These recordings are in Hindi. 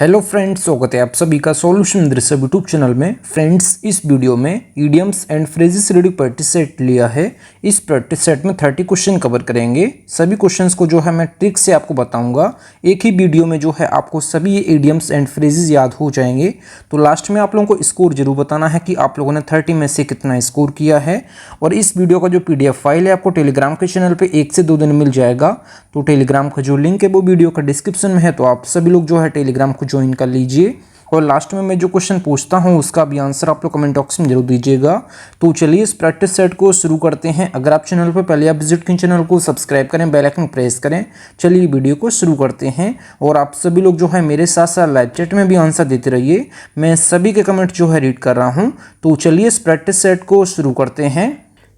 हेलो फ्रेंड्स, स्वागत है आप सभी का सॉल्यूशन दृश्य यूट्यूब चैनल में। फ्रेंड्स, इस वीडियो में idioms and phrases reading practice set लिया है। इस प्रैक्टिस सेट में 30 क्वेश्चन कवर करेंगे। सभी क्वेश्चंस को जो है मैं ट्रिक से आपको बताऊंगा। एक ही वीडियो में जो है आपको सभी ये इडियम्स एंड फ्रेजेस याद हो जाएंगे। तो लास्ट में आप लोगों को स्कोर जरूर बताना है कि आप लोगों ने 30 में से कितना स्कोर किया है। और इस वीडियो का जो PDF फाइल है आपको टेलीग्राम के चैनल पर 1 से 2 दिन मिल जाएगा। तो टेलीग्राम का जो लिंक है वो वीडियो का डिस्क्रिप्शन में है, तो आप सभी लोग जो है टेलीग्राम को ज्वाइन कर लीजिए। और लास्ट में मैं जो क्वेश्चन पूछता हूं उसका भी आंसर आप लोग कमेंट बॉक्स में जरूर दीजिएगा। तो चलिए इस प्रैक्टिस सेट को शुरू करते हैं। अगर आप चैनल पर पहले आप विजिट करें, चैनल को सब्सक्राइब करें, बेल आइकन प्रेस करें। चलिए वीडियो को शुरू करते हैं। और आप सभी लोग जो है मेरे साथ साथ लाइव चैट में भी आंसर देते रहिए। मैं सभी के कमेंट जो है रीड कर रहा हूँ। तो चलिए इस प्रैक्टिस सेट को शुरू करते हैं।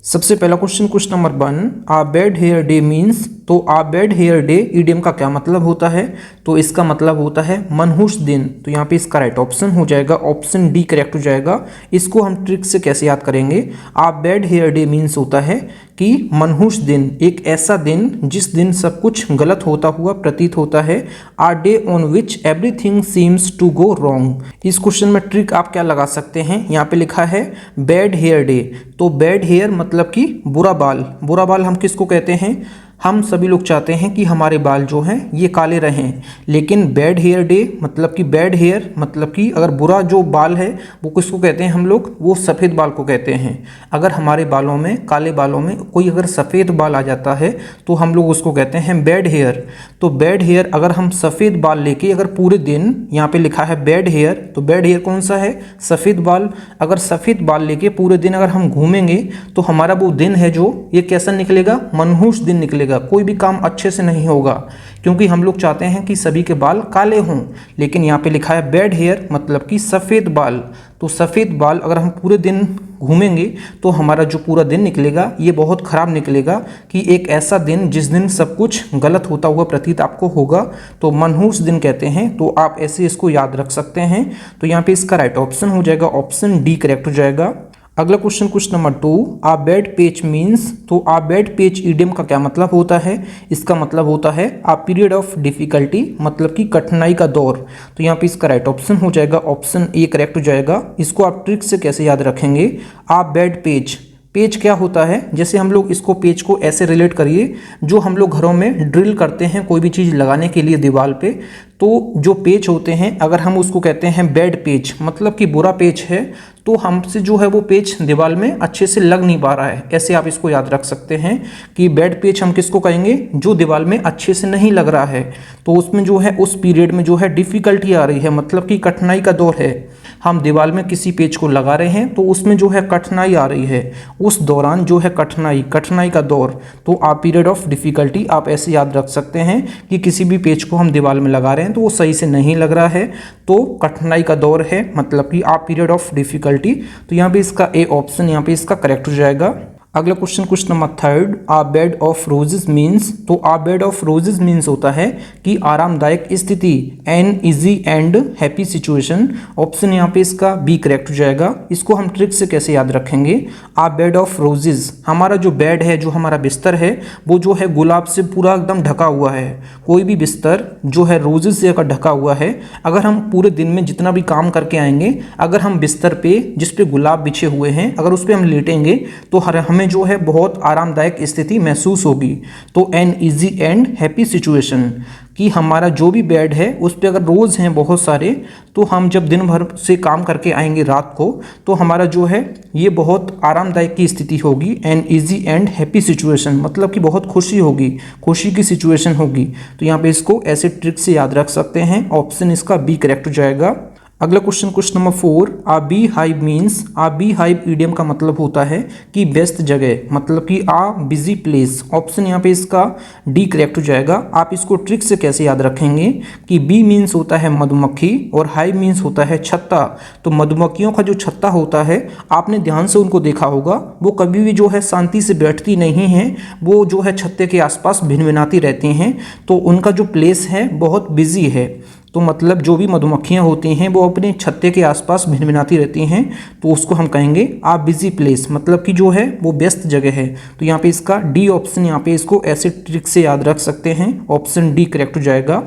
सबसे पहला क्वेश्चन नंबर 1, आ बैड हेयर डे मीन्स। तो आ बैड हेयर डे इडियम का क्या मतलब होता है? तो इसका मतलब होता है मनहूस दिन। तो यहाँ पे इसका राइट ऑप्शन हो जाएगा, ऑप्शन डी करेक्ट हो जाएगा। इसको हम ट्रिक से कैसे याद करेंगे? आ बैड हेयर डे मीन्स होता है कि मनहूस दिन, एक ऐसा दिन जिस दिन सब कुछ गलत होता हुआ प्रतीत होता है। A day on which everything seems to go wrong. इस क्वेश्चन में ट्रिक आप क्या लगा सकते हैं? यहाँ पे लिखा है बैड हेयर डे। तो बैड हेयर मतलब कि बुरा बाल। बुरा बाल हम किसको कहते हैं? हम सभी लोग चाहते हैं कि हमारे बाल जो हैं ये काले रहें। लेकिन बैड हेयर डे मतलब कि बैड हेयर मतलब कि अगर बुरा जो बाल है वो किसको कहते हैं हम लोग? वो सफ़ेद बाल को कहते हैं। अगर हमारे बालों में, काले बालों में कोई अगर सफ़ेद बाल आ जाता है तो हम लोग उसको कहते हैं बैड हेयर। तो बैड हेयर अगर हम सफ़ेद बाल लेके अगर पूरे दिन, यहाँ पे लिखा है बैड हेयर, तो बैड हेयर कौन सा है? सफ़ेद बाल। अगर सफ़ेद बाल लेके पूरे दिन अगर हम घूमेंगे तो हमारा वो दिन है जो ये कैसा निकलेगा? मनहूस दिन निकलेगा। कोई भी काम अच्छे से नहीं होगा, क्योंकि हम लोग चाहते हैं कि सभी के बाल काले हों। लेकिन यहाँ पे लिखा है बैड हेयर मतलब कि सफ़ेद बाल। तो सफ़ेद बाल अगर हम पूरे दिन घूमेंगे तो हमारा जो पूरा दिन निकलेगा ये बहुत ख़राब निकलेगा, कि एक ऐसा दिन जिस दिन सब कुछ गलत होता हुआ प्रतीत आपको होगा। तो मनहूस दिन कहते हैं। तो आप ऐसे इसको याद रख सकते हैं। तो यहाँ पे इसका राइट ऑप्शन हो जाएगा, ऑप्शन डी करेक्ट हो जाएगा। अगला क्वेश्चन नंबर 2, आ बैड पेच मीन्स। तो आ बैड पेच इडियम का क्या मतलब होता है? इसका मतलब होता है आ पीरियड ऑफ डिफिकल्टी, मतलब कि कठिनाई का दौर। तो यहाँ पे इसका राइट ऑप्शन हो जाएगा, ऑप्शन ए करेक्ट हो जाएगा। इसको आप ट्रिक से कैसे याद रखेंगे? आ बैड पेच, पेज क्या होता है? जैसे हम लोग इसको पेज को ऐसे रिलेट करिए, जो हम लोग घरों में ड्रिल करते हैं कोई भी चीज़ लगाने के लिए दीवार पे, तो जो पेज होते हैं अगर हम उसको कहते हैं बैड पेज मतलब कि बुरा पेज है, तो हमसे जो है वो पेज दीवार में अच्छे से लग नहीं पा रहा है। ऐसे आप इसको याद रख सकते हैं कि बैड पेज हम किसको कहेंगे? जो दीवार में अच्छे से नहीं लग रहा है। तो उसमें जो है उस पीरियड में जो है डिफ़िकल्टी आ रही है, मतलब कि कठिनाई का दौर है। हम दीवार में किसी पेज को लगा रहे हैं तो उसमें जो है कठिनाई आ रही है, उस दौरान जो है कठिनाई का दौर। तो आ पीरियड ऑफ डिफ़िकल्टी आप ऐसे याद रख सकते हैं कि किसी भी पेज को हम दीवार में लगा रहे हैं तो वो सही से नहीं लग रहा है, तो कठिनाई का दौर है, मतलब कि आ पीरियड ऑफ डिफ़िकल्टी। तो यहाँ पे इसका ए ऑप्शन यहाँ पे इसका करेक्ट हो जाएगा। अगला question number 3, a bed of roses means. तो a bed of roses means होता है कि आरामदायक स्थिति, an easy and happy situation. Option यहाँ पे इसका बी करेक्ट हो जाएगा। इसको हम ट्रिक से कैसे याद रखेंगे? आ बेड ऑफ रोजेस, हमारा जो बेड है, जो हमारा बिस्तर है, वो जो है गुलाब से पूरा एकदम ढका हुआ है। कोई भी बिस्तर जो है रोजेस से अगर ढका हुआ है, अगर हम पूरे दिन में जितना भी काम करके आएंगे, अगर हम बिस्तर पे जिस पे गुलाब बिछे हुए हैं अगर उस पर हम लेटेंगे तो हमें जो है बहुत आरामदायक स्थिति महसूस होगी। तो N easy and happy situation, कि हमारा जो भी बेड है उस पे अगर रोज़ हैं बहुत सारे, तो हम जब दिन भर से काम करके आएंगे रात को, तो हमारा जो है ये बहुत आरामदायक की स्थिति होगी। N easy and happy situation मतलब कि बहुत खुशी होगी, खुशी की सिचुएशन होगी। तो यहाँ पे इसको ऐसे ट्रिक से याद रख सकते हैं। ऑप्शन इसका बी करेक्ट हो जाएगा। अगला क्वेश्चन नंबर 4, आ बी हाइव मीन्स। आ बी हाइव इडियम का मतलब होता है कि व्यस्त जगह, मतलब कि आ बिजी प्लेस। ऑप्शन यहाँ पे इसका डी करेक्ट हो जाएगा। आप इसको ट्रिक से कैसे याद रखेंगे कि बी मीन्स होता है मधुमक्खी और हाइव मीन्स होता है छत्ता। तो मधुमक्खियों का जो छत्ता होता है, आपने ध्यान से उनको देखा होगा, वो कभी भी जो है शांति से बैठती नहीं है, वो जो है छत्ते के आसपास भिनभिनाती रहती हैं। तो उनका जो प्लेस है बहुत बिजी है। तो मतलब जो भी मधुमक्खियाँ होती हैं वो अपने छत्ते के आसपास भिनभिनाती रहती हैं, तो उसको हम कहेंगे आ बिजी प्लेस, मतलब कि जो है वो व्यस्त जगह है। तो यहाँ पे इसका डी ऑप्शन, यहाँ पे इसको ऐसे ट्रिक से याद रख सकते हैं। ऑप्शन डी करेक्ट हो जाएगा।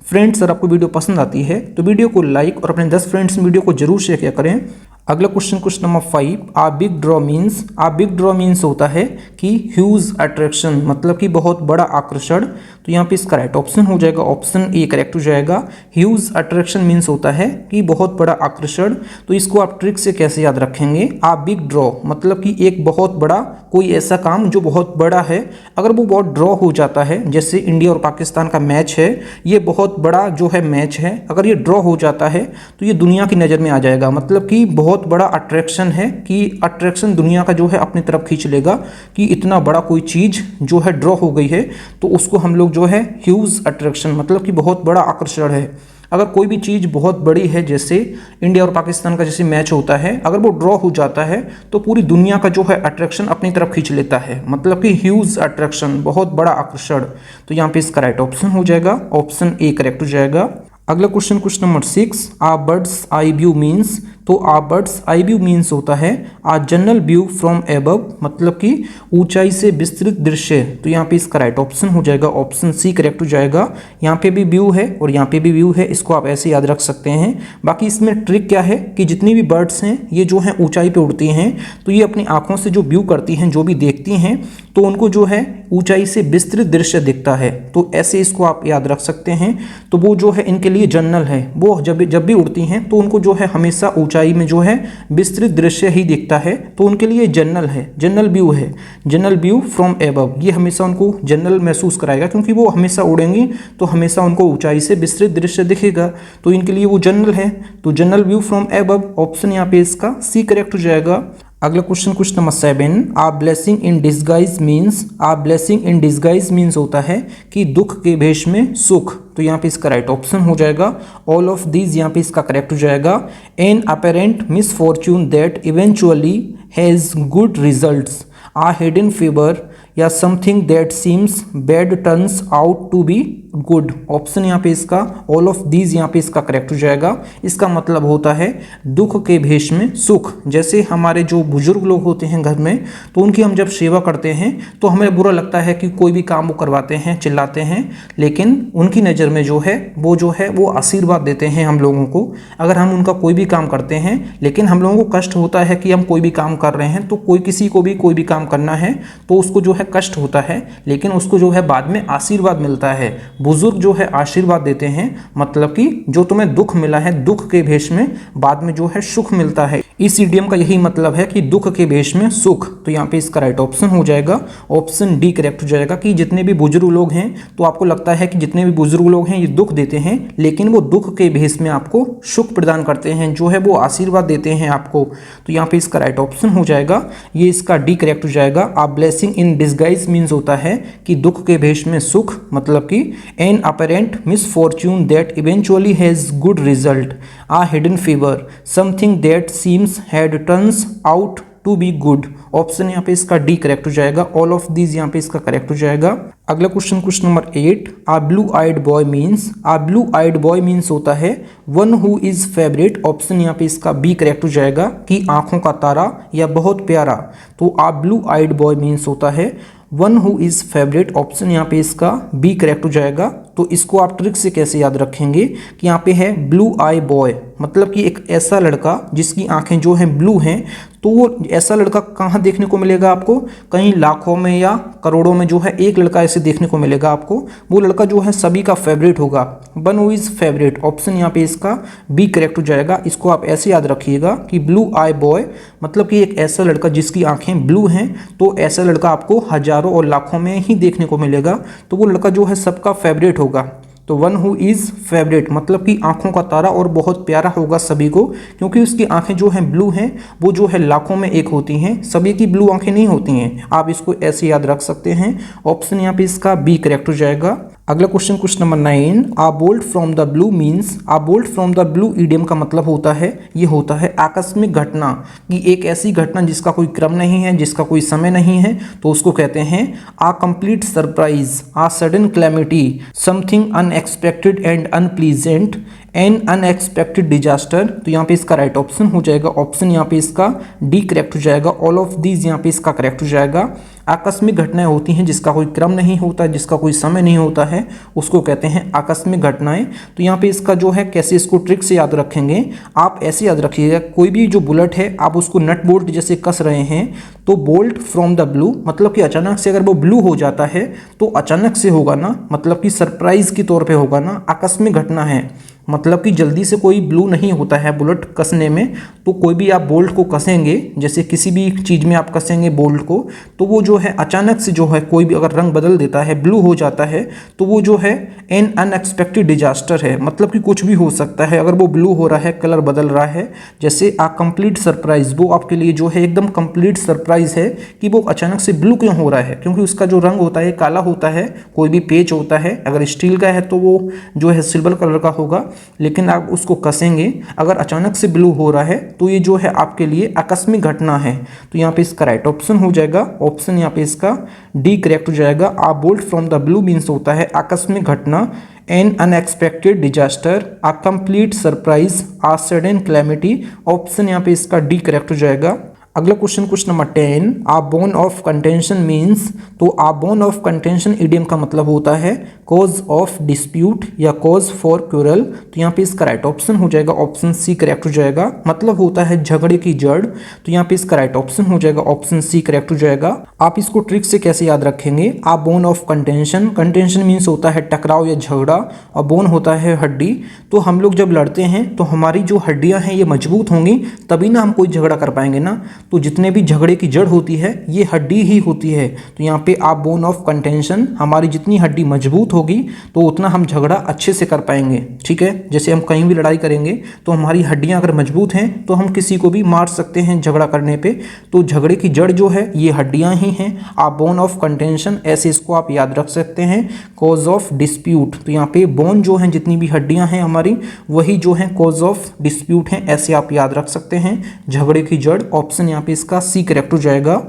फ्रेंड्स, अगर आपको वीडियो पसंद आती है तो वीडियो को लाइक और अपने 10 फ्रेंड्स में वीडियो को जरूर शेयर किया करें। अगला क्वेश्चन नंबर 5, आ बिग ड्रॉ मीन्स होता है कि ह्यूज अट्रैक्शन, मतलब कि बहुत बड़ा आकर्षण। तो यहाँ पे इसका राइट ऑप्शन हो जाएगा ऑप्शन ए करेक्ट हो जाएगा। ह्यूज अट्रैक्शन मीन्स होता है कि बहुत बड़ा आकर्षण। तो इसको आप ट्रिक से कैसे याद रखेंगे, आ बिग ड्रॉ मतलब कि एक बहुत बड़ा कोई ऐसा काम जो बहुत बड़ा है, अगर वो बहुत ड्रॉ हो जाता है, जैसे इंडिया और पाकिस्तान का मैच है, ये बहुत बड़ा जो है मैच है, अगर ये ड्रॉ हो जाता है तो ये दुनिया की नज़र में आ जाएगा, मतलब कि बहुत बड़ा अट्रैक्शन है कि अट्रैक्शन दुनिया का जो है अपनी तरफ खींच लेगा कि इतना बड़ा कोई चीज़ जो है ड्रॉ हो गई है, तो उसको हम लोग जो है ह्यूज अट्रैक्शन मतलब कि बहुत बड़ा आकर्षण है। अगर कोई भी चीज़ बहुत बड़ी है, जैसे इंडिया और पाकिस्तान का जैसे मैच होता है, अगर वो ड्रॉ हो जाता है तो पूरी दुनिया का जो है अट्रैक्शन अपनी तरफ खींच लेता है, मतलब कि ह्यूज अट्रैक्शन बहुत बड़ा आकर्षण। तो यहाँ पे इसका राइट ऑप्शन हो जाएगा ऑप्शन ए करेक्ट हो जाएगा। अगला क्वेश्चन नंबर 6, आ बर्ड्स आई व्यू मीन्स। तो आ बर्ड्स आई व्यू मीन्स होता है आ जनरल व्यू फ्रॉम एबव, मतलब कि ऊंचाई से विस्तृत दृश्य। तो यहाँ पे इसका राइट ऑप्शन हो जाएगा ऑप्शन सी करेक्ट हो जाएगा। यहाँ पे भी व्यू है और यहाँ पे भी व्यू है, इसको आप ऐसे याद रख सकते हैं। बाकी इसमें ट्रिक क्या है कि जितनी भी बर्ड्स हैं ये जो हैं ऊंचाई पे उड़ती हैं, तो ये अपनी आंखों से जो व्यू करती हैं, जो भी देखती हैं, तो उनको जो है ऊंचाई से विस्तृत दृश्य दिखता है। तो ऐसे इसको आप याद रख सकते हैं। तो वो जो है इनके लिए जनरल है, वो जब भी उड़ती हैं तो उनको जो है हमेशा ऊंचाई में जो है विस्तृत दृश्य ही दिखता है, तो उनके लिए जनरल है, जनरल व्यू है, जनरल व्यू फ्रॉम एबव। ये हमेशा उनको जनरल महसूस कराएगा, क्योंकि वो हमेशा उड़ेंगी तो हमेशा उनको ऊंचाई से विस्तृत दृश्य दिखेगा, तो इनके लिए वो जनरल है। तो general view from above option यहाँ पे इसका सी करेक्ट हो जाएगा। अगला question number 7, a blessing in disguise means. A blessing in disguise means होता है कि दुख के भेष में सुख। तो यहाँ पे इसका राइट ऑप्शन हो जाएगा ऑल ऑफ दीज, यहाँ पे इसका करेक्ट हो जाएगा। An apparent misfortune that eventually has good results, a hidden favour या something that seems bad turns out to be good. Option यहाँ पे इसका ऑल ऑफ दीज, यहाँ पे इसका करेक्ट हो जाएगा। इसका मतलब होता है दुख के भेष में सुख। जैसे हमारे जो बुजुर्ग लोग होते हैं घर में, तो उनकी हम जब सेवा करते हैं तो हमें बुरा लगता है कि कोई भी काम वो करवाते हैं, चिल्लाते हैं, लेकिन उनकी नज़र में जो है वो आशीर्वाद देते हैं हम लोगों को। अगर हम उनका कोई भी काम करते हैं, लेकिन हम लोगों को कष्ट होता है कि हम कोई भी काम कर रहे हैं, तो किसी को भी कोई भी काम करना है तो उसको जो है कष्ट होता है, लेकिन उसको जो है बाद में आशीर्वाद मिलता है। बुजुर्ग जो है आशीर्वाद देते हैं, मतलब कि जो तुम्हें दुख मिला है, दुख के भेष में बाद में जो है सुख मिलता है। इस इडियम का यही मतलब है कि दुख के भेष में सुख। तो यहाँ पे इसका राइट ऑप्शन हो जाएगा ऑप्शन डी करेक्ट हो जाएगा कि जितने भी बुजुर्ग लोग हैं, तो आपको लगता है कि जितने भी बुजुर्ग लोग हैं ये दुख देते हैं, लेकिन वो दुख के भेष में आपको सुख प्रदान करते हैं, जो है वो आशीर्वाद देते हैं आपको। तो यहाँ पे इसका राइट ऑप्शन हो जाएगा, ये इसका डी करेक्ट हो जाएगा। आ ब्लेसिंग इन डिस्गाइज मीन्स होता है कि दुख के भेष में सुख, मतलब कि an apparent misfortune that eventually has good result, a hidden favour, something that seems had turns out to be good. Option यहाँ पे इसका डी करेक्ट हो जाएगा। ऑल ऑफ दीज यहाँ पे इसका करेक्ट हो जाएगा। अगला क्वेश्चन नंबर 8, आ ब्लू आइड बॉय मीन्स। आ ब्लू आइड बॉय मीन्स होता है one who is favourite. Option यहाँ पे इसका बी करेक्ट हो जाएगा कि आंखों का तारा या बहुत प्यारा। तो आ ब्लू आइड बॉय मीन्स होता है one who is favourite. Option यहाँ पे इसका बी करेक्ट हो जाएगा। तो इसको आप ट्रिक से कैसे याद रखेंगे कि यहाँ पे है ब्लू आई बॉय, मतलब कि एक ऐसा लड़का जिसकी आंखें जो हैं ब्लू हैं। तो वो ऐसा लड़का कहाँ देखने को मिलेगा आपको, कहीं लाखों में या करोड़ों में जो है एक लड़का ऐसे देखने को मिलेगा आपको। वो लड़का जो है सभी का फेवरेट होगा, one who is favourite. Option यहाँ पे इसका बी करेक्ट हो जाएगा। इसको आप ऐसे याद रखिएगा कि ब्लू आई बॉय मतलब कि एक ऐसा लड़का जिसकी आंखें ब्लू हैं, तो ऐसा लड़का आपको हजारों और लाखों में ही देखने को मिलेगा। तो वो लड़का जो है सबका फेवरेट होगा। तो वन हु इज़ फेवरेट मतलब कि आंखों का तारा और बहुत प्यारा होगा सभी को, क्योंकि उसकी आंखें जो हैं ब्लू हैं, वो जो है लाखों में एक होती हैं, सभी की ब्लू आंखें नहीं होती हैं। आप इसको ऐसे याद रख सकते हैं। ऑप्शन यहाँ पे इसका बी करेक्ट हो जाएगा। अगला question number 9, a bolt from the blue means. A bolt from the blue idiom का मतलब होता है, ये होता है आकस्मिक घटना, कि एक ऐसी घटना जिसका कोई क्रम नहीं है, जिसका कोई समय नहीं है, तो उसको कहते हैं a complete surprise, a sudden calamity, something unexpected and unpleasant, an unexpected disaster. तो यहाँ पे इसका राइट ऑप्शन हो जाएगा। ऑप्शन यहाँ पे इसका डी करेक्ट हो जाएगा। ऑल ऑफ दीज यहाँ पे इसका करेक्ट हो जाएगा। आकस्मिक घटनाएं होती हैं जिसका कोई क्रम नहीं होता, जिसका कोई समय नहीं होता है, उसको कहते हैं आकस्मिक घटनाएं। तो यहाँ पे इसका जो है कैसे इसको ट्रिक से याद रखेंगे, आप ऐसे याद रखिएगा, कोई भी जो बुलेट है आप उसको नट बोल्ट जैसे कस रहे हैं तो बोल्ट फ्रॉम द ब्लू, मतलब कि अचानक से अगर वो ब्लू हो जाता है तो अचानक से होगा ना, मतलब कि सरप्राइज के तौर पे होगा ना, आकस्मिक घटना है, मतलब कि जल्दी से कोई ब्लू नहीं होता है बुलेट कसने में। तो कोई भी आप बोल्ट को कसेंगे, जैसे किसी भी चीज़ में आप कसेंगे बोल्ट को, तो वो जो है अचानक से जो है कोई भी अगर रंग बदल देता है, ब्लू हो जाता है, तो वो जो है एन अनएक्सपेक्टेड डिजास्टर है, मतलब कि कुछ भी हो सकता है। अगर वो ब्लू हो रहा है, कलर बदल रहा है, जैसे आ कंप्लीट सरप्राइज, वो आपके लिए जो है एकदम कंप्लीट सरप्राइज है कि वो अचानक से ब्लू क्यों हो रहा है, क्योंकि उसका जो रंग होता है काला होता है, कोई भी पेच होता है, अगर स्टील का है तो वो जो है सिल्वर कलर का होगा, लेकिन आप उसको कसेंगे, अगर अचानक से ब्लू हो रहा है तो ये जो है आपके लिए आकस्मिक घटना है। तो यहाँ पे इसका राइट ऑप्शन हो जाएगा, ऑप्शन यहाँ पे इसका डी करेक्ट हो जाएगा। A bolt from the blue means होता है आकस्मिक घटना, an unexpected disaster, a complete surprise, a sudden calamity. Option यहाँ पे इसका डी करेक्ट हो जाएगा। अगला question number 10, a bone of contention means, तो a bone of contention idiom का मतलब होता है कॉज ऑफ डिस्प्यूट या कॉज फॉर क्यूरल। तो यहाँ पे इसका राइट ऑप्शन हो जाएगा, ऑप्शन सी करेक्ट हो जाएगा, मतलब होता है झगड़े की जड़। तो यहाँ पे इसका राइट ऑप्शन हो जाएगा, ऑप्शन सी करेक्ट हो जाएगा। आप इसको ट्रिक से कैसे याद रखेंगे, a bone of contention, contention means होता है टकराव या झगड़ा, और बोन होता है हड्डी। तो हम लोग जब लड़ते हैं तो हमारी जो हड्डियां हैं ये मजबूत होंगी, तभी ना हम कोई झगड़ा कर पाएंगे ना। तो जितने भी झगड़े की जड़ होती है ये हड्डी ही होती है। तो यहाँ पे आप बोन ऑफ कंटेंशन, हमारी जितनी हड्डी मजबूत होगी तो उतना हम झगड़ा अच्छे से कर पाएंगे। ठीक है, जैसे हम कहीं भी लड़ाई करेंगे तो हमारी हड्डियां अगर मजबूत हैं तो हम किसी को भी मार सकते हैं झगड़ा करने पे। तो झगड़े की जड़ जो है ये हड्डियां ही हैं। आप बोन ऑफ कंटेंशन ऐसे इसको आप याद रख सकते हैं, कॉज ऑफ डिस्प्यूट। तो यहाँ पे बोन जो है जितनी भी हड्डियां हैं हमारी, वही जो है कॉज ऑफ डिस्प्यूट हैं, ऐसे आप याद रख सकते हैं, झगड़े की जड़। ऑप्शन यहाँ पे इसका सी करेक्ट हो जाएगा।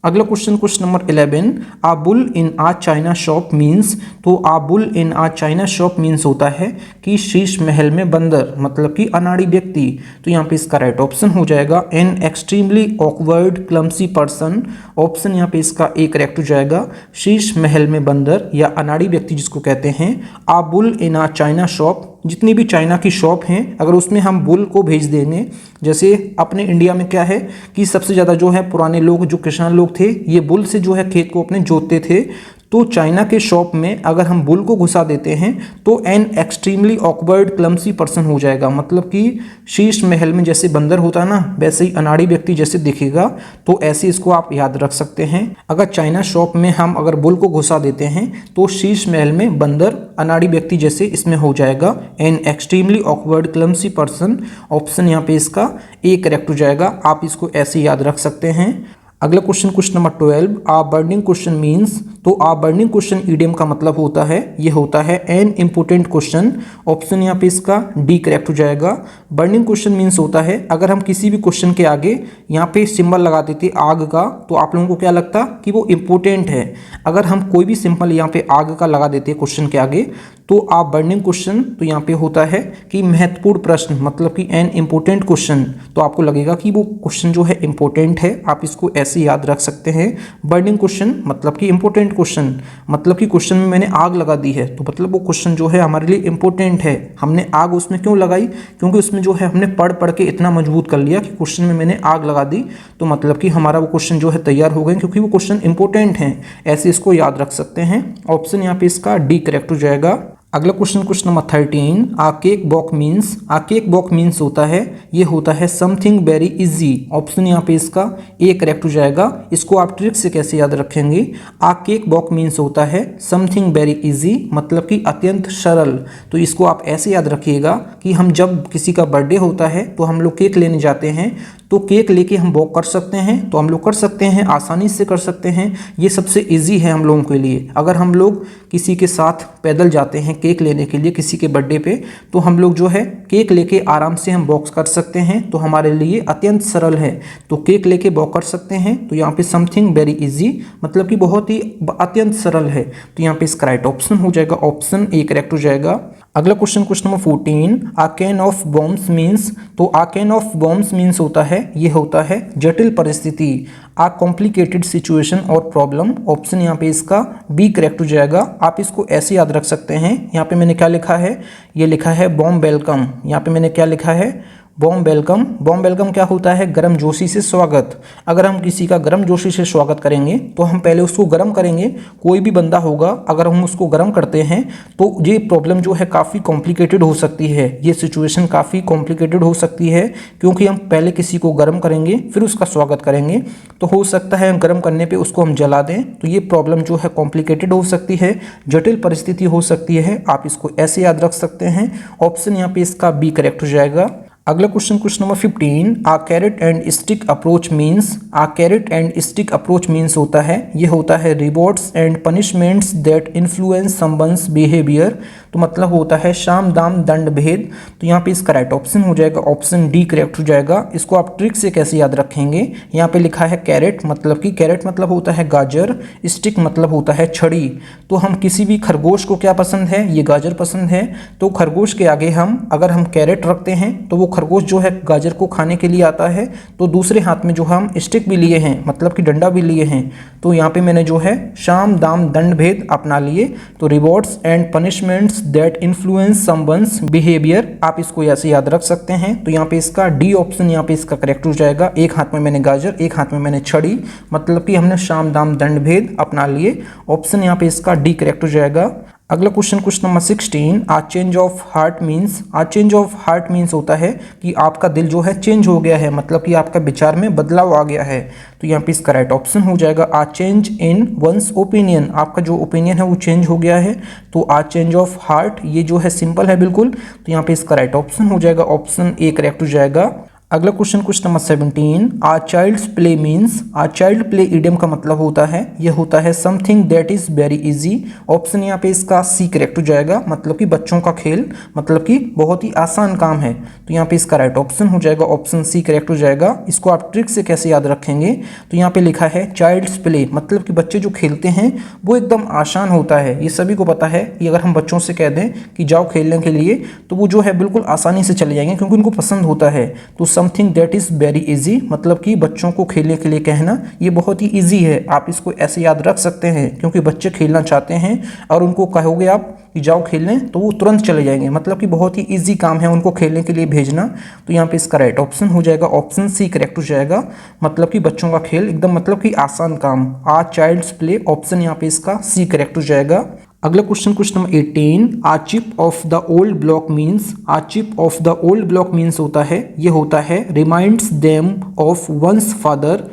अगला क्वेश्चन नंबर 11, आ बुल इन आ चाइना शॉप मीन्स, तो आ बुल इन आ चाइना शॉप मीन्स होता है कि शीश महल में बंदर, मतलब कि अनाड़ी व्यक्ति। तो यहाँ पे इसका राइट ऑप्शन हो जाएगा, an extremely awkward clumsy person. Option यहाँ पे इसका ए करेक्ट हो जाएगा, शीश महल में बंदर या अनाड़ी व्यक्ति जिसको कहते हैं। आ बुल इन आ चाइना शॉप, जितनी भी चाइना की शॉप हैं अगर उसमें हम बुल को भेज देंगे, जैसे अपने इंडिया में क्या है कि सबसे ज़्यादा जो है पुराने लोग, जो किसान लोग थे, ये बुल से जो है खेत को अपने जोतते थे। तो चाइना के शॉप में अगर हम बुल को घुसा देते हैं तो an extremely awkward clumsy person हो जाएगा, मतलब कि शीश महल में जैसे बंदर होता है ना, वैसे ही अनाड़ी व्यक्ति जैसे दिखेगा। तो ऐसे इसको आप याद रख सकते हैं। अगर चाइना शॉप में हम अगर बुल को घुसा देते हैं तो शीश महल में बंदर अनाड़ी व्यक्ति जैसे इसमें हो जाएगा, an extremely awkward clumsy person. Option यहाँ पे इसका ए करेक्ट हो जाएगा, आप इसको ऐसे याद रख सकते हैं। अगला क्वेश्चन नंबर 12, आ बर्निंग क्वेश्चन मीन्स, तो आ बर्निंग क्वेश्चन ईडियम का मतलब होता है, ये होता है एन इम्पोर्टेंट क्वेश्चन। ऑप्शन यहाँ पे इसका डी करेक्ट हो जाएगा। बर्निंग क्वेश्चन मीन्स होता है अगर हम किसी भी क्वेश्चन के आगे यहाँ पे सिंबल लगा देते आग का, तो आप लोगों को क्या लगता कि वो इम्पोर्टेंट है। अगर हम कोई भी सिंपल यहाँ पे आग का लगा देते क्वेश्चन के आगे, तो आप बर्निंग क्वेश्चन, तो यहाँ पे होता है कि महत्वपूर्ण प्रश्न, मतलब कि एन इम्पोर्टेंट क्वेश्चन। तो आपको लगेगा कि वो क्वेश्चन जो है इम्पोर्टेंट है, आप इसको ऐसे याद रख सकते हैं। बर्निंग क्वेश्चन मतलब कि इम्पोर्टेंट क्वेश्चन, मतलब कि क्वेश्चन में मैंने आग लगा दी है, तो मतलब वो क्वेश्चन जो है हमारे लिए इम्पोर्टेंट है। हमने आग उसमें क्यों लगाई, क्योंकि उसमें जो है हमने पढ़ के इतना मजबूत कर लिया कि क्वेश्चन में मैंने आग लगा दी, तो मतलब कि हमारा वो क्वेश्चन जो है तैयार हो गए, क्योंकि वो क्वेश्चन इंपॉर्टेंट है। ऐसे इसको याद रख सकते हैं। ऑप्शन यहाँ पे इसका डी करेक्ट हो जाएगा। अगला क्वेश्चन नंबर 13, आ केक वॉक मीन्स, आ केक वॉक मीन्स होता है, ये होता है समथिंग वेरी इजी। ऑप्शन यहाँ पे इसका ए करेक्ट हो जाएगा। इसको आप ट्रिक से कैसे याद रखेंगे, आ केक वॉक मीन्स होता है समथिंग वेरी इजी, मतलब कि अत्यंत सरल। तो इसको आप ऐसे याद रखिएगा कि हम जब किसी का बर्थडे होता है तो हम लोग केक लेने जाते हैं, तो केक लेके हम वॉक कर सकते हैं, तो हम लोग कर सकते हैं, आसानी से कर सकते हैं। ये सबसे इजी है हम लोगों के लिए। अगर हम लोग किसी के साथ पैदल जाते हैं केक लेने के लिए किसी के बर्थडे पे, तो हम लोग जो है केक लेके आराम से हम वॉक कर सकते हैं, तो हमारे लिए अत्यंत सरल है। तो केक लेके वॉक कर सकते हैं, तो यहाँ पे समथिंग वेरी इजी मतलब कि बहुत ही अत्यंत सरल है। तो यहाँ पे इसका राइट ऑप्शन हो जाएगा, ऑप्शन ए करेक्ट हो जाएगा। अगला question number 14, a can of bombs means. तो a can of bombs means होता है, ये होता है जटिल परिस्थिति, आ कॉम्प्लिकेटेड सिचुएशन और प्रॉब्लम। ऑप्शन यहाँ पे इसका बी करेक्ट हो जाएगा। आप इसको ऐसे याद रख सकते हैं। यहाँ पे मैंने क्या लिखा है, ये लिखा है बॉम्ब वेलकम। यहाँ पे मैंने क्या लिखा है, बॉम्ब वेलकम। बॉम्ब वेलकम क्या होता है, गर्म जोशी से स्वागत। अगर हम किसी का गर्म जोशी से स्वागत करेंगे तो हम पहले उसको गर्म करेंगे। कोई भी बंदा होगा, अगर हम उसको गर्म करते हैं तो ये प्रॉब्लम जो है काफ़ी कॉम्प्लिकेटेड हो सकती है, ये सिचुएशन काफ़ी कॉम्प्लिकेटेड हो सकती है, क्योंकि हम पहले किसी को गर्म करेंगे फिर उसका स्वागत करेंगे। तो हो सकता है गर्म करने पर उसको हम जला दें, तो ये प्रॉब्लम जो है कॉम्प्लिकेटेड हो सकती है, जटिल परिस्थिति हो सकती है। आप इसको ऐसे याद रख सकते हैं। ऑप्शन यहाँ पे इसका बी करेक्ट हो जाएगा। अगला question number 15, a carrot and stick approach means. A carrot and stick approach means होता है, ये होता है rewards and punishments that influence someone's behaviour. तो मतलब होता है शाम दाम दंड भेद। तो यहाँ पे इसका राइट ऑप्शन हो जाएगा, ऑप्शन डी करेक्ट हो जाएगा। इसको आप ट्रिक से कैसे याद रखेंगे, यहाँ पे लिखा है कैरेट, मतलब कि कैरेट मतलब होता है गाजर, स्टिक मतलब होता है छड़ी। तो हम किसी भी खरगोश को क्या पसंद है, ये गाजर पसंद है। तो खरगोश के आगे अगर हम कैरेट रखते हैं तो वो खरगोश जो है गाजर को खाने के लिए आता है। तो दूसरे हाथ में जो हम स्टिक भी लिए हैं, मतलब कि डंडा भी लिए हैं। तो यहाँ पे मैंने जो है शाम दाम दंड भेद अपना लिए। तो rewards and punishments that influence someone's behaviour, आप इसको ऐसे याद रख सकते हैं। तो यहाँ पे इसका डी ऑप्शन यहाँ पे इसका करेक्ट हो जाएगा। एक हाथ में मैंने गाजर, एक हाथ में मैंने छड़ी, मतलब कि हमने शाम दाम दंड भेद अपना लिए। ऑप्शन यहाँ पे इसका डी करेक्ट हो जाएगा। अगला question number 16, a change of heart means. A change of heart means होता है कि आपका दिल जो है चेंज हो गया है, मतलब कि आपका विचार में बदलाव आ गया है। तो यहाँ पे इसका राइट ऑप्शन हो जाएगा आ चेंज इन वंस ओपिनियन। आपका जो ओपिनियन है वो चेंज हो गया है। तो आ चेंज ऑफ हार्ट ये जो है सिंपल है बिल्कुल। तो यहाँ पे इसका राइट ऑप्शन हो जाएगा, ऑप्शन ए करेक्ट हो जाएगा। अगला क्वेश्चन नंबर 17, आ चाइल्ड्स प्ले मीन्स। आ चाइल्ड प्ले इडियम का मतलब होता है, यह होता है something that is very easy. Option यहाँ पे इसका सी करेक्ट हो जाएगा, मतलब कि बच्चों का खेल, मतलब कि बहुत ही आसान काम है। तो यहाँ पे इसका राइट ऑप्शन हो जाएगा, ऑप्शन सी करेक्ट हो जाएगा। इसको आप ट्रिक से कैसे याद रखेंगे, तो यहाँ पे लिखा है चाइल्ड्स प्ले, मतलब कि बच्चे जो खेलते हैं वो एकदम आसान होता है। ये सभी को पता है कि अगर हम बच्चों से कह दें कि जाओ खेलने के लिए, तो वो जो है बिल्कुल आसानी से चले जाएंगे, क्योंकि उनको पसंद होता है। तो something that is very easy, मतलब कि बच्चों को खेलने के लिए कहना ये बहुत ही इजी है। आप इसको ऐसे याद रख सकते हैं, क्योंकि बच्चे खेलना चाहते हैं और उनको कहोगे आप कि जाओ खेलने तो वो तुरंत चले जाएंगे, मतलब कि बहुत ही इजी काम है उनको खेलने के लिए भेजना। तो यहाँ पे इसका राइट ऑप्शन हो जाएगा, ऑप्शन सी करेक्ट हो जाएगा। मतलब कि बच्चों का खेल एकदम, मतलब कि आसान काम, आ चाइल्ड्स प्ले। ऑप्शन यहाँ पे इसका सी करेक्ट हो जाएगा। अगला question number 18, a chip of the old block means. A chip of the old block means होता है, ये होता है reminds them of one's father,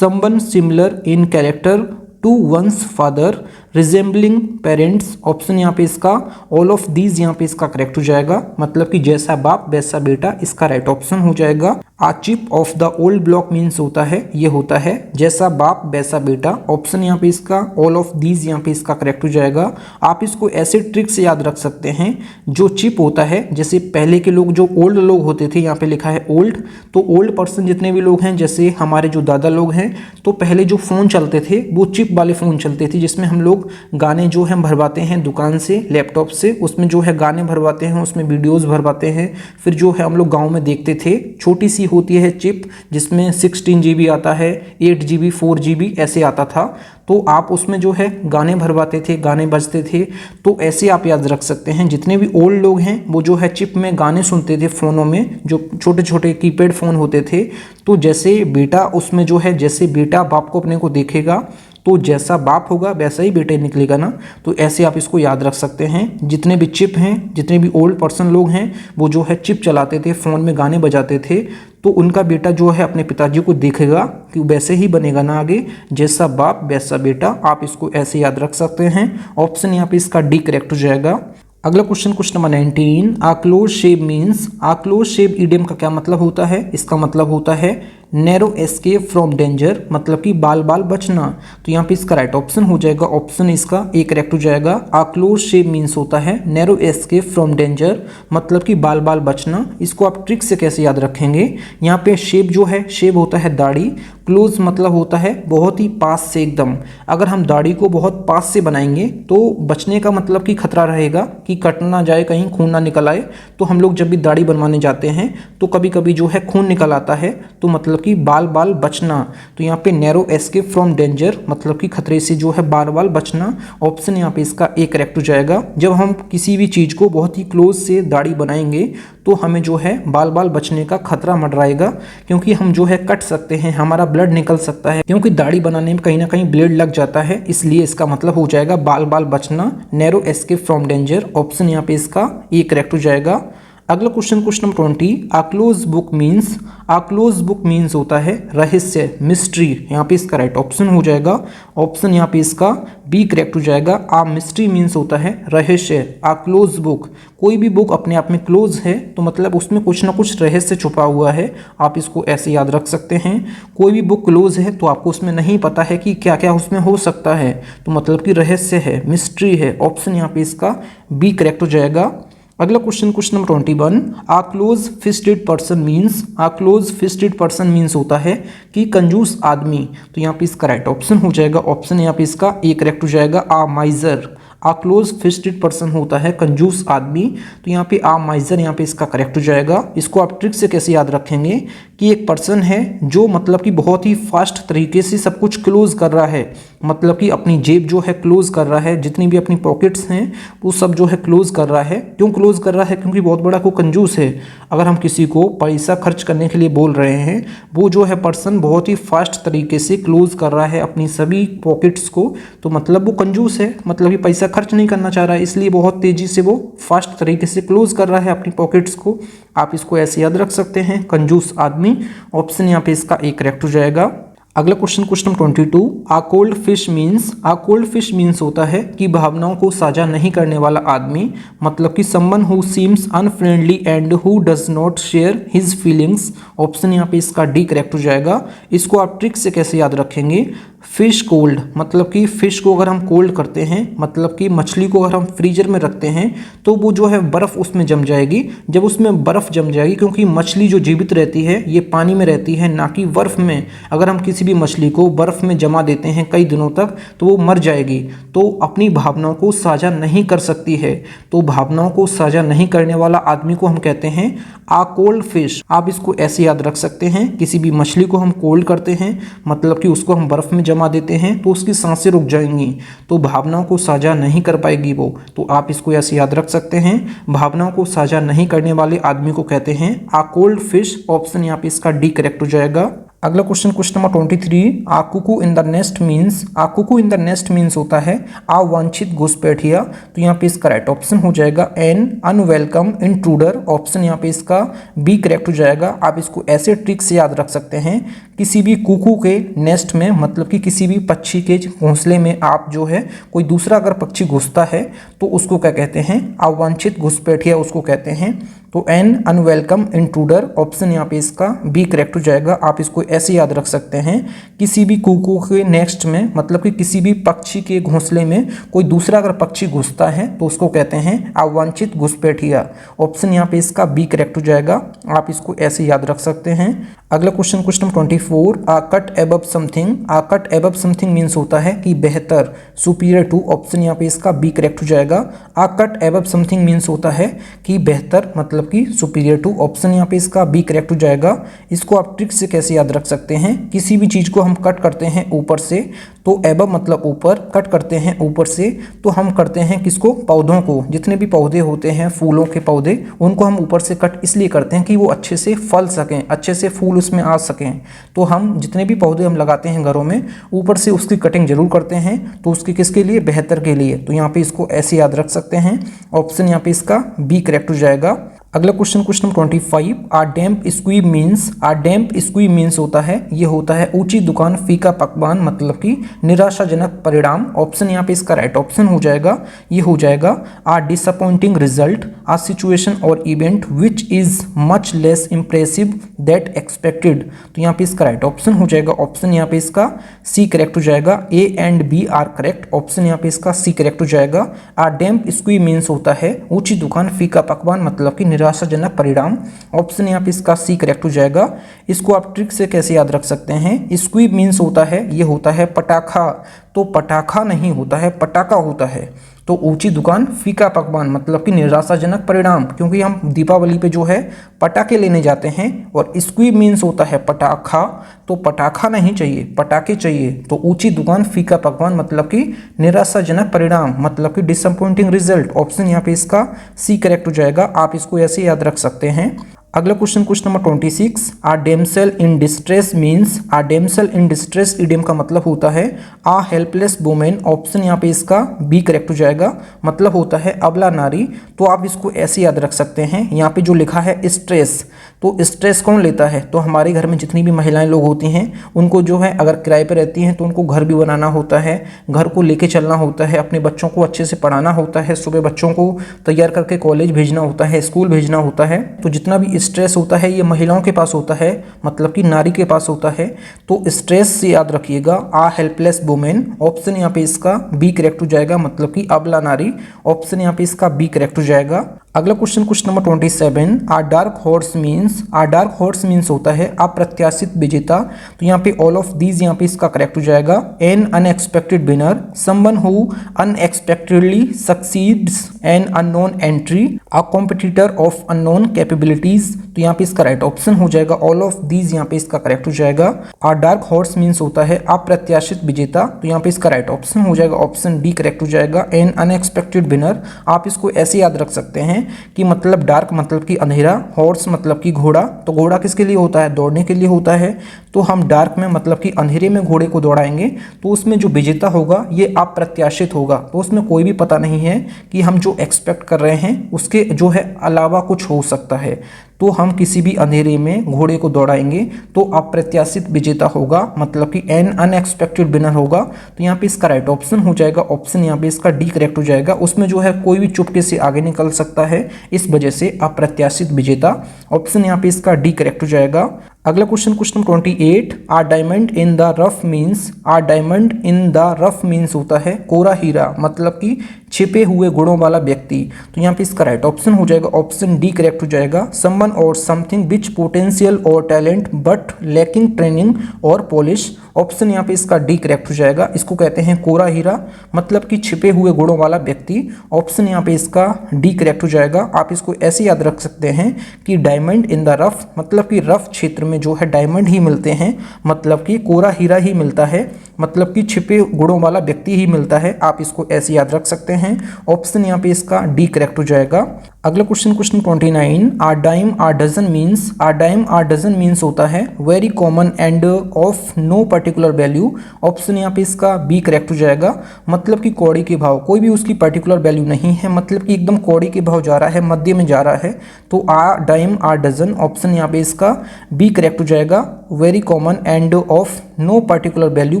someone similar in character to one's father, resembling parents. Option यहाँ पे इसका ऑल ऑफ दीज यहाँ पे इसका करेक्ट हो जाएगा, मतलब कि जैसा बाप वैसा बेटा। इसका राइट ऑप्शन हो जाएगा। A chip of the old block means होता है, ये होता है जैसा बाप वैसा बेटा। ऑप्शन यहाँ पे इसका ऑल ऑफ दीज यहाँ पे इसका करेक्ट हो जाएगा। आप इसको ऐसे ट्रिक से याद रख सकते हैं, जो चिप होता है, जैसे पहले के लोग जो ओल्ड लोग होते थे, यहाँ पे लिखा है ओल्ड, तो ओल्ड पर्सन जितने भी लोग हैं, जैसे हमारे जो दादा लोग हैं, तो पहले जो फ़ोन चलते थे वो चिप वाले फ़ोन चलते थे, जिसमें हम लोग गाने जो है भरवाते हैं दुकान से, लैपटॉप से, उसमें जो है गाने भरवाते हैं, उसमें वीडियोस भरवाते हैं। फिर जो है हम लोग गांव में देखते थे, छोटी सी होती है चिप, जिसमें 16 GB आता है, 8 GB 4 GB ऐसे आता था। तो आप उसमें जो है गाने भरवाते थे, गाने बजते थे। तो ऐसे आप याद रख सकते हैं, जितने भी ओल्ड लोग हैं वो जो है चिप में गाने सुनते थे फ़ोनों में, जो छोटे छोटे कीपैड फ़ोन होते थे। तो जैसे बेटा उसमें जो है, जैसे बेटा बाप को अपने को देखेगा, तो जैसा बाप होगा वैसा ही बेटे निकलेगा ना। तो ऐसे आप इसको याद रख सकते हैं। जितने भी चिप हैं, जितने भी ओल्ड पर्सन लोग हैं, वो जो है चिप चलाते थे, फ़ोन में गाने बजाते थे। तो उनका बेटा जो है अपने पिताजी को देखेगा कि वैसे ही बनेगा ना आगे, जैसा बाप वैसा बेटा। आप इसको ऐसे याद रख सकते हैं। ऑप्शन यहाँ पे इसका डी करेक्ट हो जाएगा। अगला क्वेश्चन नंबर 19, आ क्लोज शेप मीन्स। आ क्लोज शेप इडियम का क्या मतलब होता है? इसका मतलब होता है नैरो एस्केप फ्रॉम डेंजर मतलब कि बाल बाल बचना। तो यहाँ पे इसका राइट ऑप्शन हो जाएगा ऑप्शन इसका ए करेक्ट हो जाएगा। आ क्लोज शेप मीन्स होता है नैरो एस्केप फ्रॉम डेंजर मतलब कि बाल बाल बचना। इसको आप ट्रिक से कैसे याद रखेंगे, यहाँ पे शेप जो है शेप होता है दाढ़ी, क्लोज मतलब होता है बहुत ही पास से एकदम। अगर हम दाढ़ी को बहुत पास से बनाएंगे तो बचने का मतलब कि खतरा रहेगा कि कट ना जाए, कहीं खून ना निकल आए। तो हम लोग जब भी दाढ़ी बनवाने जाते हैं तो कभी कभी जो है खून निकल आता है, तो मतलब कि बाल बाल बचना। तो यहाँ पे नैरो एस्केप फ्रॉम डेंजर मतलब कि खतरे से जो है बाल बाल बचना। ऑप्शन यहाँ पे इसका ए करेक्ट हो जाएगा। जब हम किसी भी चीज़ को बहुत ही क्लोज से दाढ़ी बनाएंगे तो हमें जो है बाल बाल बचने का खतरा मंडराएगा, क्योंकि हम जो है कट सकते हैं, हमारा ब्लड निकल सकता है, क्योंकि दाढ़ी बनाने में कहीं ना कहीं ब्लेड लग जाता है। इसलिए इसका मतलब हो जाएगा बाल बाल बचना, narrow escape from danger. Option यहाँ पे इसका ए करेक्ट हो जाएगा। अगला क्वेश्चन नंबर 20, आ क्लोज बुक मीन्स। आ क्लोज बुक मीन्स होता है रहस्य, मिस्ट्री। यहाँ पे इसका राइट ऑप्शन हो जाएगा ऑप्शन यहाँ पे इसका बी करेक्ट हो जाएगा। आ मिस्ट्री मीन्स होता है रहस्य। आ क्लोज बुक, कोई भी बुक अपने आप में क्लोज है तो मतलब उसमें कुछ ना कुछ रहस्य छुपा हुआ है, आप इसको ऐसे याद रख सकते हैं। कोई भी बुक क्लोज है तो आपको उसमें नहीं पता है कि क्या क्या उसमें हो सकता है, तो मतलब कि रहस्य है, मिस्ट्री है। ऑप्शन यहाँ पे इसका बी करेक्ट हो जाएगा। अगला क्वेश्चन नंबर 21, आ क्लोज फिस्टेड पर्सन मीन्स। आ क्लोज फिस्टेड पर्सन मीन्स होता है कि कंजूस आदमी। तो यहाँ पे इसका राइट ऑप्शन हो जाएगा ऑप्शन यहाँ पे इसका ए करेक्ट हो जाएगा। आ माइजर, आ क्लोज फिस्टेड पर्सन होता है कंजूस आदमी। तो यहाँ पे आ माइजर यहाँ पे इसका करेक्ट हो जाएगा। इसको आप ट्रिक से कैसे याद रखेंगे कि एक पर्सन है जो मतलब कि बहुत ही फास्ट तरीके से सब कुछ क्लोज कर रहा है, मतलब कि अपनी जेब जो है क्लोज कर रहा है, जितनी भी अपनी पॉकेट्स हैं वो सब जो है क्लोज कर रहा है। क्यों क्लोज कर रहा है, क्योंकि बहुत बड़ा को कंजूस है। अगर हम किसी को पैसा खर्च करने के लिए बोल रहे हैं, वो जो है पर्सन बहुत ही फास्ट तरीके से क्लोज कर रहा है अपनी सभी पॉकेट्स को, तो मतलब वो कंजूस है, मतलब कि पैसा खर्च नहीं करना चाह रहा है, इसलिए बहुत तेजी से वो फास्ट तरीके से क्लोज कर रहा है अपनी पॉकेट्स को। आप इसको ऐसे याद रख सकते हैं, कंजूस आदमी। ऑप्शन यहाँ पे इसका ए करेक्ट हो जाएगा। अगला क्वेश्चन नंबर 22, आ कोल्ड फिश मीन्स। आ कोल्ड फिश मीन्स होता है कि भावनाओं को साझा नहीं करने वाला आदमी, मतलब कि someone who seems unfriendly and who does not share his feelings. Option यहाँ पे इसका डी करेक्ट हो जाएगा। इसको आप ट्रिक से कैसे याद रखेंगे, फिश कोल्ड मतलब कि फिश को अगर हम कोल्ड करते हैं, मतलब कि मछली को अगर हम फ्रीजर में रखते हैं तो वो जो है बर्फ़ उसमें जम जाएगी। जब उसमें बर्फ़ जम जाएगी, क्योंकि मछली जो जीवित रहती है ये पानी में रहती है ना कि बर्फ़ में। अगर हम किसी भी मछली को बर्फ़ में जमा देते हैं कई दिनों तक तो वो मर जाएगी, तो अपनी भावनाओं को साझा नहीं कर सकती है। तो भावनाओं को साझा नहीं करने वाला आदमी को हम कहते हैं आ कोल्ड फिश। आप इसको ऐसे याद रख सकते हैं, किसी भी मछली को हम कोल्ड करते हैं मतलब कि उसको हम बर्फ़ में जमा देते हैं तो उसकी सांसें रुक जाएंगी, तो भावनाओं को साझा नहीं कर पाएगी वो। तो आप इसको ऐसे याद रख सकते हैं, भावनाओं को साझा नहीं करने वाले आदमी को कहते हैं आ कोल्ड फिश। ऑप्शन यहाँ पे इसका डी करेक्ट हो जाएगा। अगला question number 23, a cuckoo in the nest means. A cuckoo in the nest means होता है अवांछित घुसपैठिया। तो यहाँ पे इसका राइट ऑप्शन हो जाएगा एन अनवेलकम इंट्रूडर। ऑप्शन यहाँ पे इसका बी करेक्ट हो जाएगा। आप इसको ऐसे ट्रिक से याद रख सकते हैं, किसी भी कुकू के नेस्ट में मतलब कि किसी भी पक्षी के घोंसले में आप जो है कोई दूसरा अगर पक्षी घुसता है तो उसको क्या कहते हैं, अवांछित घुसपैठिया उसको कहते हैं। तो एन अनवेलकम इंट्रूडर। ऑप्शन यहाँ पे इसका बी करेक्ट हो जाएगा। आप इसको ऐसे याद रख सकते हैं, किसी भी कुकू के नेस्ट में मतलब कि किसी भी पक्षी के घोंसले में कोई दूसरा अगर पक्षी घुसता है तो उसको कहते हैं अवांछित घुसपैठिया। ऑप्शन यहाँ पे इसका बी करेक्ट हो जाएगा। आप इसको ऐसे याद रख सकते हैं। अगला क्वेश्चन नंबर 24, आ कट एबव समथिंग। आ कट एबव समथिंग मीन्स होता है कि बेहतर, सुपीरियर टू। ऑप्शन यहाँ पे इसका बी करेक्ट हो जाएगा। आ कट एबव समथिंग मीन्स होता है कि बेहतर मतलब कि सुपीरियर टू। ऑप्शन यहाँ पे इसका बी करेक्ट हो जाएगा। इसको आप ट्रिक से कैसे याद रख सकते हैं, किसी भी चीज़ को हम कट करते हैं ऊपर से तो एबव मतलब ऊपर, कट करते हैं ऊपर से तो हम करते हैं किसको, पौधों को। जितने भी पौधे होते हैं फूलों के पौधे, उनको हम ऊपर से कट इसलिए करते हैं कि वो अच्छे से फल सकें, अच्छे से फूल उसमें आ सकें। तो हम जितने भी पौधे हम लगाते हैं घरों में, ऊपर से उसकी कटिंग जरूर करते हैं, तो उसके किसके लिए, बेहतर के लिए। तो यहाँ पे इसको ऐसे याद रख सकते हैं। ऑप्शन यहाँ पे इसका बी करेक्ट हो जाएगा। अगला क्वेश्चन नंबर 25, आ डैम्प स्क्वीब मीन्स। आ डैम्प स्क्वीब मीन्स होता है, ये होता है ऊंची दुकान फीका पकवान, मतलब कि निराशाजनक परिणाम, ऑप्शन यहाँ पे इसका राइट ऑप्शन हो जाएगा, ये हो जाएगा आ डिसअपॉइंटिंग रिजल्ट, आ सिचुएशन और event which is much less impressive that expected. तो यहाँ पे इसका राइट ऑप्शन हो जाएगा, ऑप्शन यहाँ पे इसका सी करेक्ट हो जाएगा, A and B are correct, option यहाँ पे इसका सी करेक्ट हो जाएगा। आ डैम्प स्क्वी मीन्स होता है ऊंची दुकान, फीका पकवान मतलब कि निराशाजनक परिणाम, ऑप्शन यहाँ पे इसका सी करेक्ट हो जाएगा। इसको आप ट्रिक से कैसे याद रख सकते हैं, स्क्वी मीन्स होता है, ये होता है पटाखा, तो पटाखा नहीं होता है, पटाखा होता है। तो ऊंची दुकान फीका पकवान मतलब कि निराशाजनक परिणाम, क्योंकि हम दीपावली पे जो है पटाखे लेने जाते हैं, और स्क्वी मीन्स होता है पटाखा, तो पटाखा नहीं चाहिए, पटाखे चाहिए। तो ऊंची दुकान फीका पकवान मतलब कि निराशाजनक परिणाम मतलब कि डिसअपॉइंटिंग रिजल्ट, ऑप्शन यहाँ पे इसका सी करेक्ट हो जाएगा। आप इसको ऐसे याद रख सकते हैं। अगला question number 26, a damsel in distress means, a damsel in distress idiom का मतलब होता है आ हेल्पलेस वुमेन, ऑप्शन यहाँ पे इसका बी करेक्ट हो जाएगा, मतलब होता है अबला नारी। तो आप इसको ऐसे याद रख सकते हैं, यहाँ पे जो लिखा है स्ट्रेस, तो स्ट्रेस कौन लेता है, तो हमारे घर में जितनी भी महिलाएं लोग होती हैं उनको जो है अगर किराए पर रहती हैं तो उनको घर भी बनाना होता है, घर को लेके चलना होता है, अपने बच्चों को अच्छे से पढ़ाना होता है, सुबह बच्चों को तैयार करके कॉलेज भेजना होता है, स्कूल भेजना होता है। तो जितना भी स्ट्रेस होता है ये महिलाओं के पास होता है, मतलब कि नारी के पास होता है। तो स्ट्रेस से याद रखिएगा आ हेल्पलेस वुमेन, ऑप्शन यहाँ पे इसका बी करेक्ट हो जाएगा, मतलब कि अबला नारी, ऑप्शन यहाँ पे इसका बी करेक्ट हो जाएगा। अगला क्वेश्चन नंबर 27, आ डार्क हॉर्स मीन्स, आ डार्क हॉर्स मीन्स होता है अप्रत्याशित विजेता। तो यहाँ पे ऑल ऑफ दीज यहाँ पे इसका करेक्ट हो जाएगा। N unexpected winner, someone who unexpectedly succeeds an unknown entry, a competitor of unknown capabilities. तो यहाँ पे इसका राइट ऑप्शन हो जाएगा, ऑल ऑफ दीज यहाँ पे इसका करेक्ट हो जाएगा। आ डार्क हॉर्स मीन्स होता है अप्रत्याशित विजेता, तो यहाँ पे इसका राइट ऑप्शन हो जाएगा, ऑप्शन डी करेक्ट हो जाएगा। एन अनएक्सपेक्टेड विनर, आप इसको ऐसे याद रख सकते हैं कि मतलब डार्क मतलब कि अंधेरा, हॉर्स मतलब कि घोड़ा, तो घोड़ा किसके लिए होता है, दौड़ने के लिए होता है। तो हम डार्क में मतलब कि अंधेरे में घोड़े को दौड़ाएंगे तो उसमें जो विजेता होगा ये अप्रत्याशित होगा, तो उसमें कोई भी पता नहीं है कि हम जो एक्सपेक्ट कर रहे हैं उसके जो है अलावा कुछ हो सकता है। तो हम किसी भी अंधेरे में घोड़े को दौड़ाएंगे तो अप्रत्याशित विजेता होगा, मतलब कि एन अनएक्सपेक्टेड विनर होगा। तो यहाँ पे इसका राइट ऑप्शन हो जाएगा, ऑप्शन यहाँ पे इसका डी करेक्ट हो जाएगा। उसमें जो है कोई भी चुपके से आगे निकल सकता है, इस वजह से अप्रत्याशित विजेता, ऑप्शन यहाँ पे इसका डी करेक्ट हो जाएगा। अगला question number 28, a diamond in the rough means, a diamond in the rough means होता है कोरा हीरा, मतलब कि छिपे हुए गुणों वाला व्यक्ति। तो यहाँ पे इसका राइट ऑप्शन हो जाएगा, ऑप्शन डी करेक्ट हो जाएगा। समवन और समथिंग विच पोटेंशियल और टैलेंट बट लैकिंग ट्रेनिंग और पॉलिश, ऑप्शन यहाँ पे इसका डी करेक्ट हो जाएगा। इसको कहते हैं कोरा हीरा, मतलब कि छिपे हुए गुणों वाला व्यक्ति, ऑप्शन यहाँ पे इसका डी करेक्ट हो जाएगा। आप इसको ऐसे याद रख सकते हैं कि डायमंड इन द रफ, मतलब कि रफ क्षेत्र में जो है डायमंड ही मिलते हैं, मतलब कि कोरा हीरा ही मिलता है, मतलब कि छिपे गुणों वाला व्यक्ति ही मिलता है। आप इसको ऐसे याद रख सकते हैं, ऑप्शन यहाँ पे इसका डी करेक्ट हो जाएगा। अगला question 29, a dime a dozen means, a dime a dozen means होता है very common and of no particular value, option यहाँ पे इसका बी करेक्ट हो जाएगा। मतलब कि कौड़ी के भाव, कोई भी उसकी पर्टिकुलर वैल्यू नहीं है, मतलब कि एकदम कौड़ी के भाव जा रहा है, मध्य में जा रहा है। तो a dime a dozen, option यहाँ पे इसका बी करेक्ट हो जाएगा। Very common and of no particular value,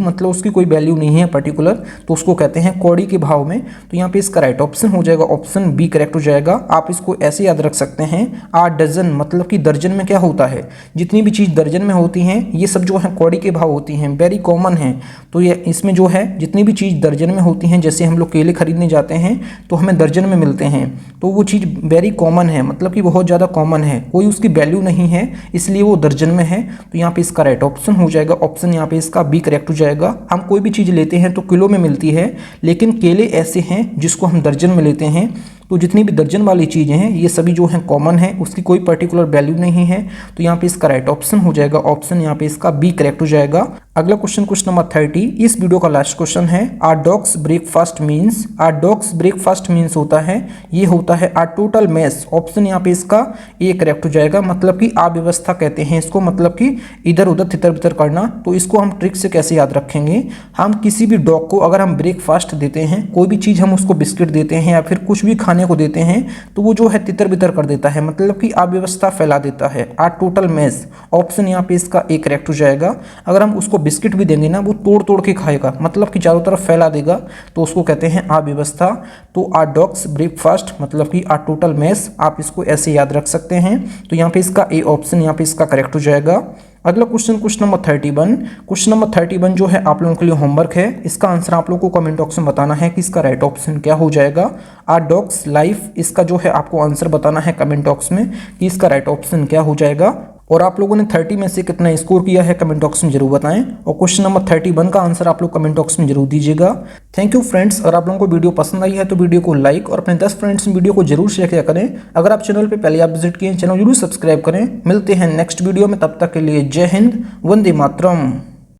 मतलब उसकी कोई वैल्यू नहीं है पर्टिकुलर, तो उसको कहते हैं कौड़ी के भाव में। तो यहाँ पे इसका राइट ऑप्शन हो जाएगा, ऑप्शन बी करेक्ट हो जाएगा। आप इसको ऐसे याद रख सकते हैं, आ डजन मतलब कि दर्जन में क्या होता है, जितनी भी चीज़ दर्जन में होती हैं ये सब जो है कौड़ी के भाव होती हैं, वेरी कॉमन है। तो ये इसमें जो है जितनी भी चीज़ दर्जन में होती हैं, जैसे हम लोग केले खरीदने जाते हैं तो हमें दर्जन में मिलते हैं, तो वो चीज़ वेरी कॉमन है, मतलब कि बहुत ज़्यादा कॉमन है, कोई उसकी वैल्यू नहीं है, इसलिए वो दर्जन में है। तो यहाँ पे इसका राइट ऑप्शन हो जाएगा, ऑप्शन यहाँ पे इसका बी करेक्ट हो जाएगा। हम कोई भी चीज़ लेते हैं तो किलो में मिलती है, लेकिन केले ऐसे हैं जिसको हम दर्जन में लेते हैं। तो जितनी भी दर्जन वाली चीज़ें हैं ये सभी जो हैं कॉमन है, उसकी कोई पर्टिकुलर वैल्यू नहीं है। तो यहाँ पे इसका राइट ऑप्शन हो जाएगा, ऑप्शन यहाँ पे इसका बी करेक्ट हो जाएगा। अगला क्वेश्चन नंबर 30, इस वीडियो का लास्ट क्वेश्चन है, आ डॉग्स ब्रेकफास्ट मीन्स, आ डॉग्स ब्रेकफास्ट मीन्स होता है, ये होता है आ टोटल मैस, ऑप्शन यहाँ पे इसका ए करेक्ट हो जाएगा। मतलब कि अव्यवस्था कहते हैं इसको, मतलब कि इधर उधर तितर बितर करना। तो इसको हम ट्रिक से कैसे याद रखेंगे, हम किसी भी डॉग को अगर हम ब्रेकफास्ट देते हैं, कोई भी चीज़ हम उसको बिस्किट देते हैं या फिर कुछ भी खाने खाने को देते हैं तो वो जो है तितर बितर कर देता है, मतलब कि अव्यवस्था फैला देता है। आ टोटल मेस, ऑप्शन यहाँ पे इसका एक करेक्ट हो जाएगा। अगर हम उसको बिस्किट भी देंगे ना, वो तोड़ तोड़ के खाएगा, मतलब कि चारों तरफ फैला देगा, तो उसको कहते हैं अव्यवस्था। तो आ डॉग्स ब्रेकफास्ट मतलब कि आ टोटल मेस, आप इसको ऐसे याद रख सकते हैं। तो यहाँ पे इसका ए ऑप्शन यहाँ पे इसका करेक्ट हो जाएगा। अगला question, question number 31। Question number 31 जो है आप लोगों के लिए होमवर्क है। इसका आंसर आप लोगों को कमेंट बॉक्स में बताना है कि इसका राइट ऑप्शन क्या हो जाएगा। आ डॉग्स लाइफ, इसका जो है आपको आंसर बताना है कमेंट बॉक्स में कि इसका राइट ऑप्शन क्या हो जाएगा। और आप लोगों ने 30 में से कितना स्कोर किया है कमेंट बॉक्स में जरूर बताएं। और क्वेश्चन नंबर 31 का आंसर आप लोग कमेंट बॉक्स में जरूर दीजिएगा। Thank you friends. और आप लोगों को वीडियो पसंद आई है तो वीडियो को लाइक और अपने 10 फ्रेंड्स में वीडियो को जरूर शेयर किया करें। अगर आप चैनल पर पहले आप विजिट किए चैनल जरूर सब्सक्राइब करें। मिलते हैं नेक्स्ट वीडियो में, तब तक के लिए जय हिंद, वंदे मातरम।